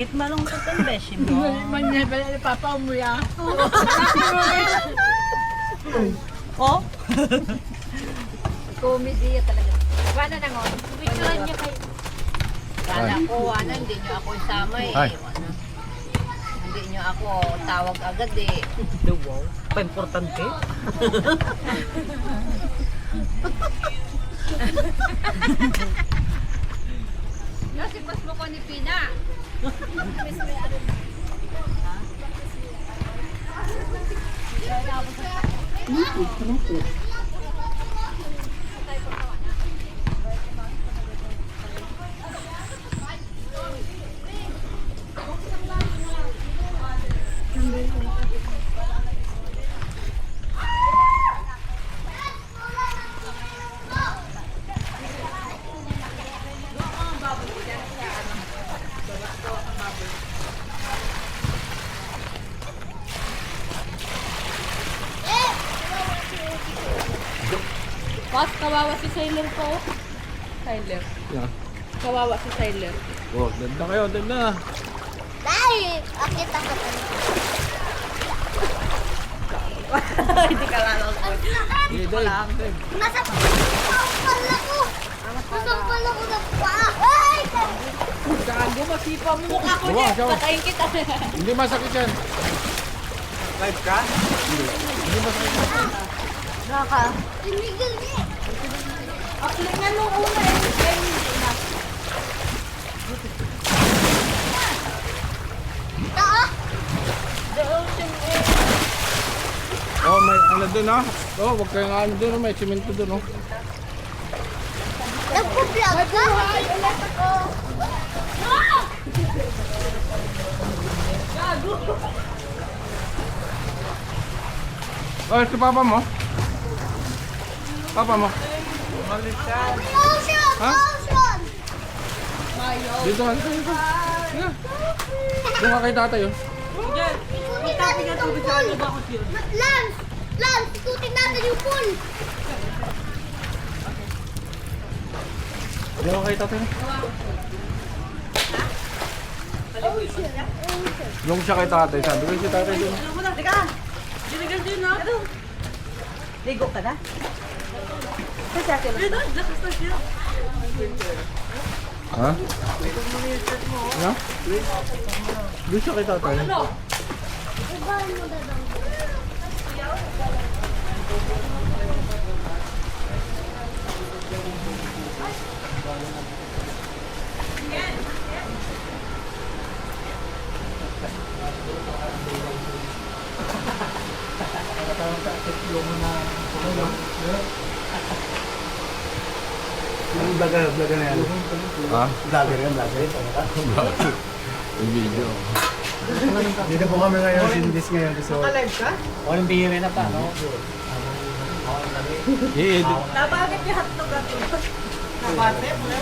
It malungkot ang beshi mo. Manya pala ni Papa umuya. Oh? Comedy talaga. Paano na ngon? Picturean niya kayo. Kala ko, hindi nyo ako isama eh. Ay. Hindi nyo ako tawag agad eh. Wow. Pa-importante. Nasipas mo ko ni Pina. Boss, kawawa si Sailor po. Sailor. Yeah. Kawawa si Sailor. Oh, ganda kayo, ganda. Dahil, akit ako. Hindi ka lang. Sige, Dave. Nasampal ako. Nasampal ako ng paa. Ay! Gago, masipa mo mukha ko Gawa, niya. gawa. Patayin kita. Hindi masakit yan. Live ka? Hindi masakit yan. Illegal niya. Aklingan nung una eh. Hindi na. Taa. Oh, may ano dun ah. Oh, wag kayong ano dun, may semento dun oh. Nagpo-vlog ka? Ah! Oh, si papa mo? Papa mo? Ocean! Ha? Ocean! Dito ka, dito. Yeah. Doon ka kay tatay oh. Ikutin natin yung pool. Lance! Lance! Ikutin natin yung pool. Doon ka kay tatay. Ocean! Doon siya kay tatay, sabi ko si tatay doon. Ano mo na? Teka! Dinigal din na. Ano? Ligo ka na? Kasi ate lang. Lakas na siya. Ha? Ha? Doon siya kay tatay. Ibahan mo na daw. Ang vlogger na yan. Ha? Vlogger yan, vlogger. Yung video. Dito po kami ngayon, sindis ngayon. So, Naka-live ka? walang bihira na pa, no? I-edit. Nabagit yung hotdog at ito. Nabate mo na.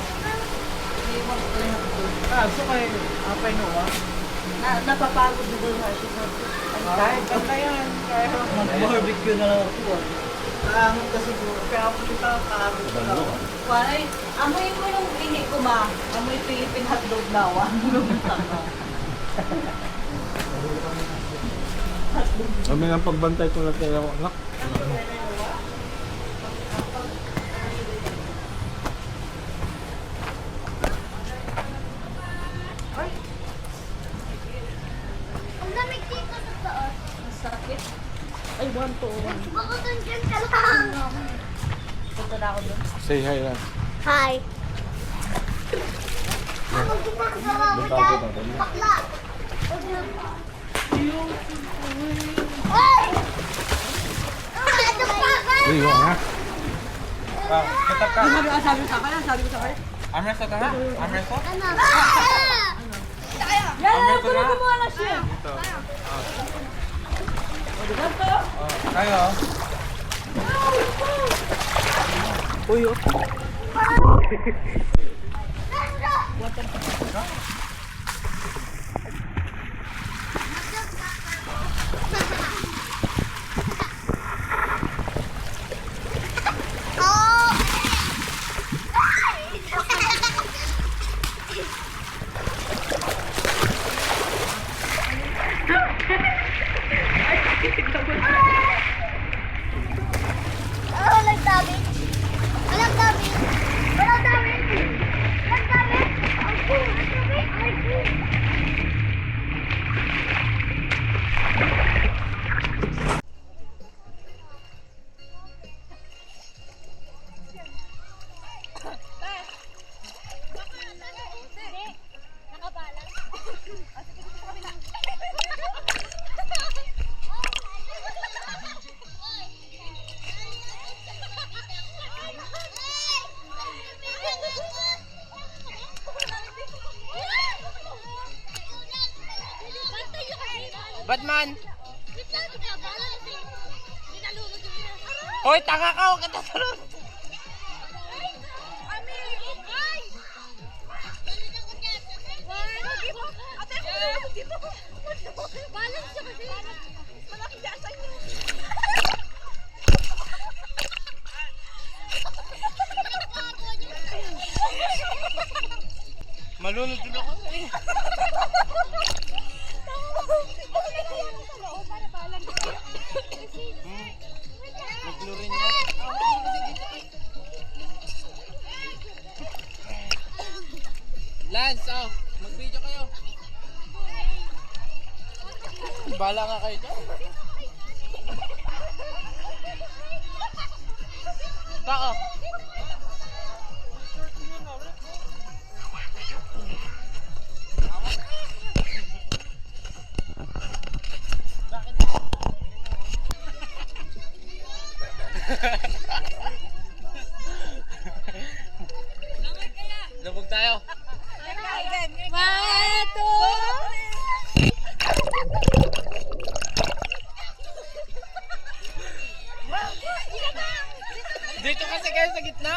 So kayo, apay no, ah? Napapagod na doon ha siya. Kahit ganda yan. Kahit mag-barbecue na lang ako. Kaangot ka siguro. Kaya ako kita kaangot ka. Why? Amoy mo yung ihi ko ma. Amoy Philippine hotdog daw. Kami ng pagbantay ko na tayo. Anak. Ang lamig dito sa taas. Sakit. Ay, 1 to 1. Baka dyan ka lang. Punta na ako doon. Say hi lang. Hi. Ano ginagawa mo dyan? Bakla. Ay! Ano pa ba? Uy, yung nga. Sabi ko sa kanya, sabi ko sa kanya. Amreso ka na? Amreso? Ano? Yan, tulog mo muna siya. Kayo. Uy, oh. Batman! Hoy, tanga ka! Huwag ka tatalon! Malunod din ako eh. Naglo rin yan. Lance, oh, mag-video kayo. Bala nga kayo dyan. Tako. Dabog tayo. Dito kasi kayo sa gitna.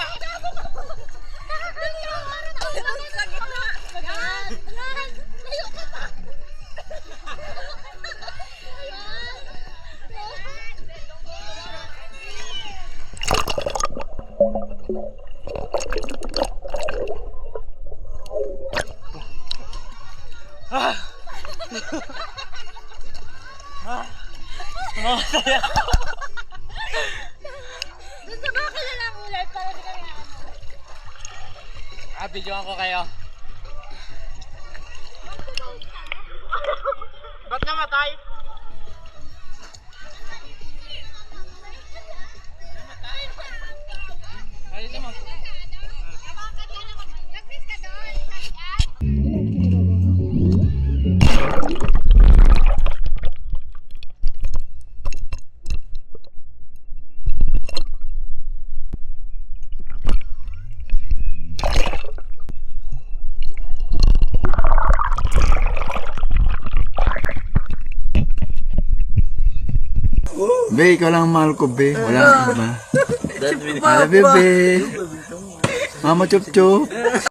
Masaya ako. Gusto ba ka lang ulit para di kami Videoan ko kayo. Ba't namatay? Ayos mo. Be, ikaw lang ang mahal ko, be. Wala kang iba. I love you, be. Mama Chup Chup.